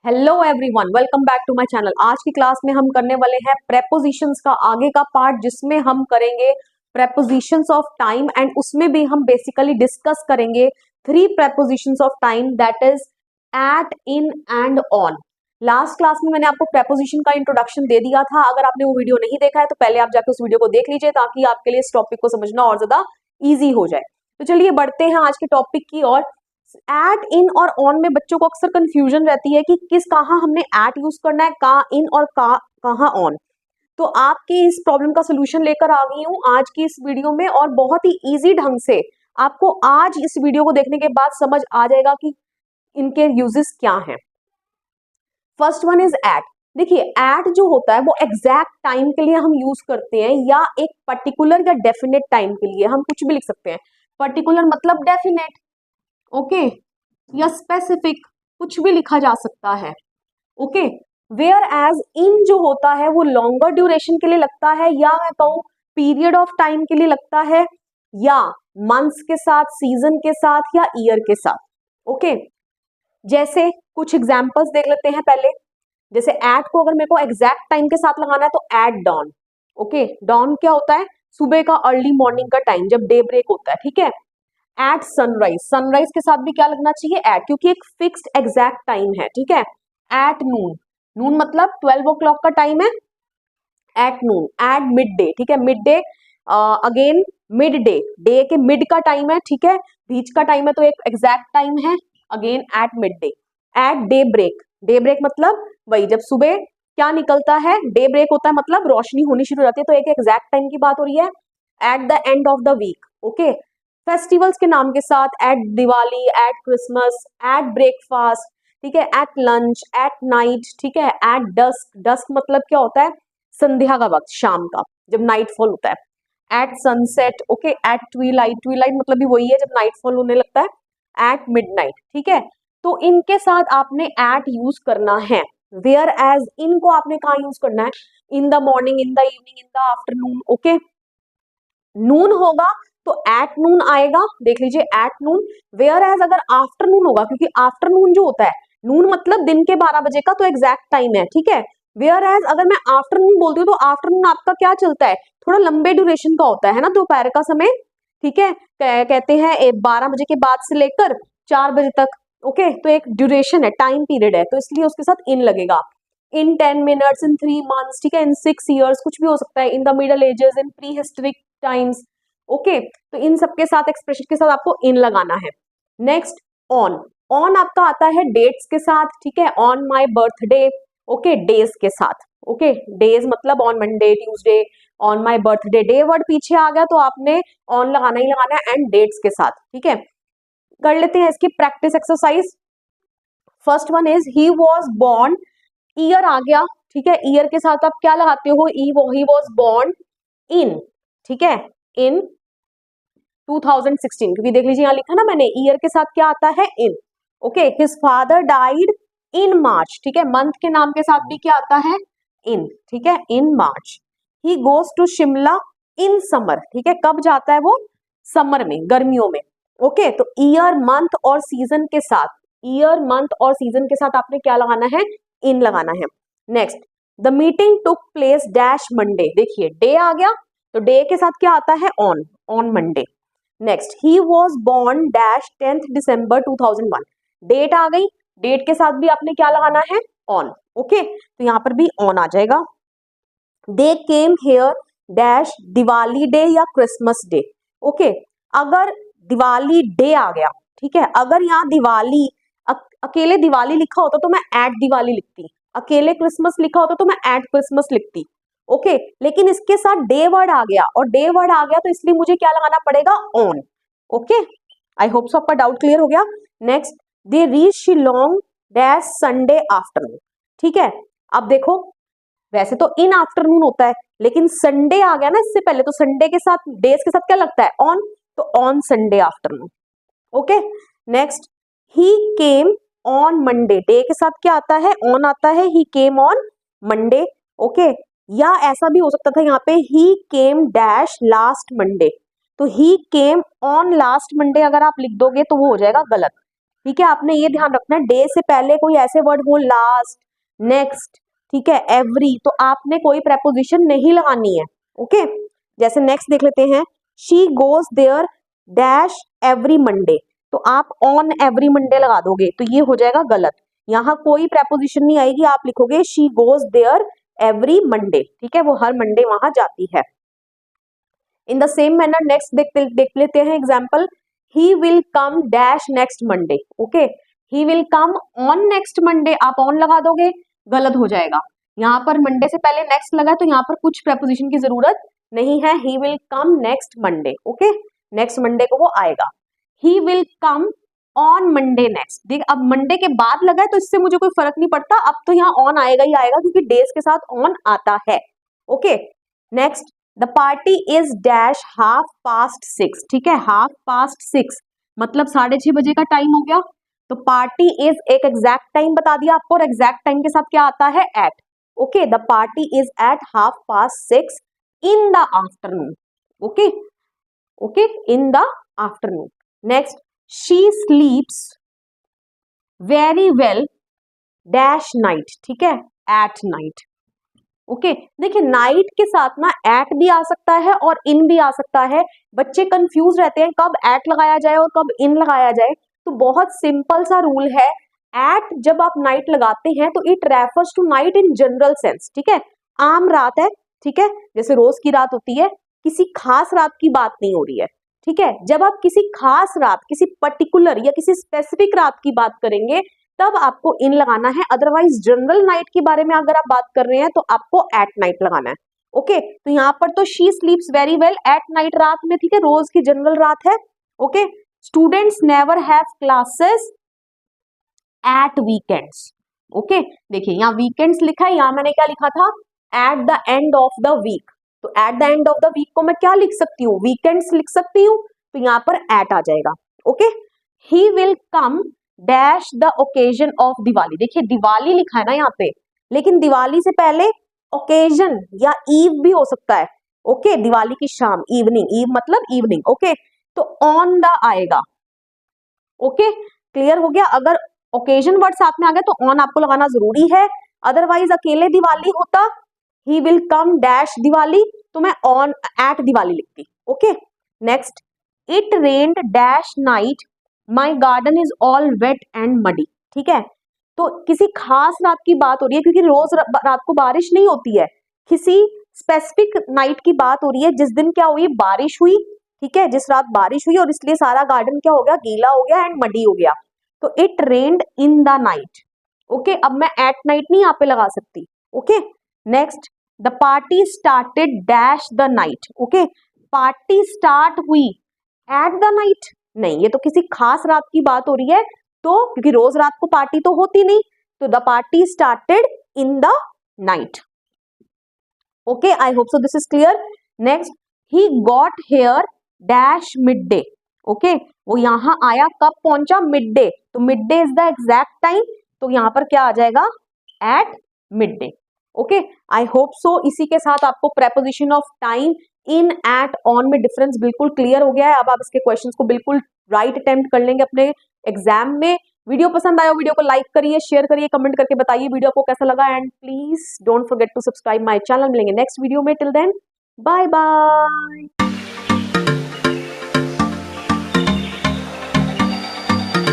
Hello everyone, welcome back to my channel. आज की class में हम करने वाले हैं प्रेपोजिशंस का आगे का पार्ट, जिसमें हम करेंगे प्रेपोजिशंस ऑफ टाइम एंड उसमें भी हम बेसिकली डिस्कस करेंगे 3 prepositions of time, that is at, in and on. Last class में मैंने आपको प्रेपोजिशन का इंट्रोडक्शन दे दिया था। अगर आपने वो वीडियो नहीं देखा है तो पहले आप जाकर उस वीडियो को देख लीजिए, ताकि आपके लिए इस टॉपिक को समझना और ज्यादा ईजी हो जाए। तो चलिए बढ़ते हैं आज के टॉपिक की ओर। एट, इन और ऑन में बच्चों को अक्सर कंफ्यूजन रहती है कि किस कहाँ हमने एट यूज करना है, कहाँ इन और कहाँ ऑन। तो आपकी इस प्रॉब्लम का सोल्यूशन लेकर आ गई हूँ आज की इस वीडियो में, और बहुत ही इजी ढंग से आपको आज इस वीडियो को देखने के बाद समझ आ जाएगा कि इनके यूजेस क्या हैं। First one is at. देखिए, एट जो होता है वो एग्जैक्ट टाइम के लिए हम यूज करते हैं, या एक पर्टिकुलर या डेफिनेट टाइम के लिए हम कुछ भी लिख सकते हैं। पर्टिकुलर मतलब डेफिनेट, ओके, या स्पेसिफिक, कुछ भी लिखा जा सकता है। ओके, वेयर एज इन जो होता है वो लॉन्गर ड्यूरेशन के लिए लगता है, या मैं कहूं पीरियड ऑफ टाइम के लिए लगता है, या मंथ्स के साथ, सीजन के साथ, या ईयर के साथ। ओके, जैसे कुछ एग्जांपल्स देख लेते हैं पहले। जैसे एट को अगर मेरे को एग्जैक्ट टाइम के साथ लगाना है तो एट डॉन। ओके, डॉन क्या होता है? सुबह का अर्ली मॉर्निंग का टाइम, जब डे ब्रेक होता है। ठीक है। एट सनराइज, सनराइज के साथ भी क्या लगना चाहिए? एट, क्योंकि एक फिक्स्ड एग्जैक्ट टाइम है। ठीक है। एट नून, नून मतलब 12 o'clock का टाइम है। At noon. At mid day, ठीक है, mid day again mid day, day के मिड का टाइम है। ठीक है, बीच का टाइम है तो एक एग्जैक्ट टाइम है, again at mid day. At day break, day break मतलब वही जब सुबह क्या निकलता है, डे ब्रेक होता है, मतलब रोशनी होनी शुरू हो जाती है, तो एक एग्जैक्ट टाइम की बात हो रही है। At the end of the week. Okay, festivals के नाम के साथ at Diwali, at Christmas, at breakfast, ठीक है, एट लंच, एट नाइट, ठीक है, एट डस्क, डस्क मतलब क्या होता है? संध्या का वक्त, शाम का, जब नाइटफॉल होता है। At sunset, okay, at twilight, twilight मतलब भी वही है जब नाइटफॉल होने लगता है। एट मिडनाइट, ठीक है। तो इनके साथ आपने एट यूज करना है। वेयर एज इनको आपने कहाँ यूज करना है? In the morning, in the evening, in the afternoon. Okay, noon होगा तो एट नून आएगा, देख लीजिए एट नून। वेयर एज अगर आफ्टरनून होगा, क्योंकि आफ्टरनून जो होता है, नून मतलब दिन के 12 बजे का, तो एग्जैक्ट टाइम है। ठीक है। वेयर एज अगर मैं आफ्टरनून बोलती हूँ तो आफ्टरनून आपका क्या चलता है? थोड़ा लंबे ड्यूरेशन का होता है ना, दोपहर का समय। ठीक है, कहते हैं 12 बजे के बाद से लेकर 4 बजे तक। ओके, तो एक ड्यूरेशन है, टाइम पीरियड है, तो इसलिए उसके साथ इन लगेगा। इन 10 मिनट्स, इन 3 months, ठीक है, इन 6 years, कुछ भी हो सकता है। In the middle edges, in pre historic times. Okay, तो इन सबके साथ, एक्सप्रेशन के साथ आपको इन लगाना है। Next, on. ऑन आपका आता है डेट्स के साथ। ठीक है, on my birthday, okay, days के साथ। ओके, डेज मतलब on Monday, Tuesday, on my birthday, day word पीछे आ गया तो आपने ऑन लगाना ही लगाना है, एंड डेट्स के साथ। ठीक है, कर लेते हैं इसकी practice exercise. First one is he was born, year आ गया। ठीक है, ईयर के साथ आप क्या लगाते हो? ही वॉज बॉर्न इन, ठीक है, इन 2016, क्योंकि देख लीजिए यहाँ लिखा ना मैंने, ईयर के साथ क्या आता है? In. Okay, his father died in March, ठीक है, मंथ के नाम के साथ भी क्या आता है? इन। ठीक है, in March. He goes to Shimla in summer, ठीक है, कब जाता है वो? समर में, गर्मियों में। ओके, तो ईयर, मंथ और सीजन के साथ, ईयर, मंथ और सीजन के साथ आपने क्या लगाना है? इन लगाना है। Next, the meeting took place dash Monday, देखिए डे आ गया तो डे के साथ क्या आता है? On, on Monday. Next, he was born dash 10th December 2001, date आ गई, डेट के साथ भी आपने क्या लगाना है? ऑन। ओके, तो यहाँ पर भी ऑन आ जाएगा। They came here dash Diwali day या क्रिसमस डे। ओके, अगर दिवाली डे आ गया, ठीक है, अगर यहाँ दिवाली अकेले दिवाली लिखा होता तो मैं एट दिवाली लिखती, अकेले क्रिसमस लिखा होता तो मैं एट क्रिसमस लिखती। ओके, लेकिन इसके साथ डे वर्ड आ गया, और डे वर्ड आ गया तो इसलिए मुझे क्या लगाना पड़ेगा? ऑन। ओके, आई होप सो आपका डाउट क्लियर हो गया। Next, they reach Shillong dash Sunday afternoon, ठीक है। अब देखो, वैसे तो इन आफ्टरनून होता है, लेकिन संडे आ गया ना इससे पहले, तो संडे के साथ, डेज के साथ क्या लगता है? ऑन, तो on Sunday afternoon. Okay, next, he came on Monday, day के साथ क्या आता है? ऑन आता है, ही केम ऑन मंडे। ओके, या ऐसा भी हो सकता था यहाँ पे, ही केम डैश लास्ट मंडे, तो ही केम ऑन लास्ट मंडे अगर आप लिख दोगे तो वो हो जाएगा गलत। ठीक है, आपने ये ध्यान रखना है डे से पहले कोई ऐसे वर्ड हो लास्ट, नेक्स्ट, ठीक है, एवरी, तो आपने कोई प्रेपोजिशन नहीं लगानी है। ओके, जैसे नेक्स्ट देख लेते हैं, she goes there dash every Monday, तो आप ऑन एवरी मंडे लगा दोगे तो ये हो जाएगा गलत। यहाँ कोई प्रेपोजिशन नहीं आएगी, आप लिखोगे she goes there every Monday, ठीक है, वो हर मंडे वहां जाती है। In the same manner next देख लेते हैं example, he will come dash next Monday. Okay, he will come on next Monday, आप ऑन लगा दोगे, गलत हो जाएगा। यहाँ पर मंडे से पहले नेक्स्ट लगा है तो यहाँ पर कुछ प्रेपोजिशन की जरूरत नहीं है, ही will come next Monday. Okay, next Monday को वो आएगा। ही will come on Monday next, देख अब मंडे के बाद लगा है तो इससे मुझे कोई फर्क नहीं पड़ता, अब तो यहाँ ऑन आएगा ही आएगा क्योंकि डेज के साथ ऑन आता है। Okay, next, the party is dash 6:30, ठीक है, 6:30 मतलब 6:30 बजे का टाइम हो गया। तो पार्टी इज एक एग्जैक्ट टाइम बता दिया आपको, और एग्जैक्ट टाइम के साथ क्या आता है, at. Okay, the party is at 6:30 in the afternoon. Okay, okay, in the afternoon. Next, she sleeps very well dash night, ठीक है, एट नाइट। ओके, देखिए नाइट के साथ ना एट भी आ सकता है और इन भी आ सकता है, बच्चे कंफ्यूज रहते हैं कब एट लगाया जाए और कब इन लगाया जाए। तो बहुत सिंपल सा रूल है, एट जब आप नाइट लगाते हैं तो it refers to night in general sense, ठीक है, आम रात है, ठीक है, जैसे रोज की रात होती है, किसी खास रात की बात नहीं हो रही है। ठीक है, जब आप किसी खास रात, किसी पर्टिकुलर या किसी स्पेसिफिक रात की बात करेंगे तब आपको इन लगाना है, अदरवाइज जनरल नाइट के बारे में अगर आप बात कर रहे हैं तो आपको एट नाइट लगाना है। ओके, तो यहाँ पर तो she sleeps very well at night रात में, ठीक है, रोज की जनरल रात है। Okay, students never have classes at weekends. Okay, देखिए यहाँ वीकेंड्स लिखा है, यहाँ मैंने क्या लिखा था, at the end of the week. तो at the end of the week को मैं क्या लिख सकती हूँ, वीकेंड्स लिख सकती हूँ, तो यहाँ पर एट आ जाएगा। Okay, he will come dash the occasion of Diwali, देखिए दिवाली लिखा है ना यहाँ पे, लेकिन दिवाली से पहले ओकेजन या ईव भी हो सकता है। ओके, दिवाली की शाम, इवनिंग, ईव मतलब इवनिंग। ओके, तो ऑन द आएगा। ओके, क्लियर हो गया, अगर ओकेजन वर्ड साथ में आ गया तो ऑन आपको लगाना जरूरी है, अदरवाइज अकेले दिवाली होता he will come dash Diwali तो मैं ऑन एट दिवाली लिखती। Okay, next, it rained dash night my garden is all wet and muddy, ठीक है, तो किसी खास रात की बात हो रही है क्योंकि रोज रात को बारिश नहीं होती है, किसी स्पेसिफिक नाइट की बात हो रही है जिस दिन क्या हुई, बारिश हुई, ठीक है, जिस रात बारिश हुई और इसलिए सारा गार्डन क्या हो गया, गीला हो गया एंड मडी हो गया, तो it rained in the night. Okay, अब मैं एट नाइट नहीं यहाँ पे लगा सकती। Okay, next, the party started dash the night. Okay, party start हुई एट द नाइट, नहीं, ये तो किसी खास रात की बात हो रही है, तो क्योंकि रोज रात को पार्टी तो होती नहीं, तो the party started in the night. Okay, I hope so this is clear. Next, he got here dash mid day. Okay, वो यहाँ आया कब पहुंचा, मिड डे, तो mid day is the exact time, तो यहाँ पर क्या आ जाएगा, at mid day. Okay, I hope so इसी के साथ आपको preposition of time, in, at, on में डिफरेंस बिल्कुल क्लियर हो गया है। अब आप इसके क्वेश्चंस को बिल्कुल राइट अटेम्प्ट कर लेंगे अपने एग्जाम में। वीडियो पसंद आया, वीडियो को लाइक करिए, शेयर करिए, कमेंट करके बताइए वीडियो आपको कैसा लगा, and please don't forget to subscribe my channel. मिलेंगे नेक्स्ट वीडियो में, टिल देन बाय बाय।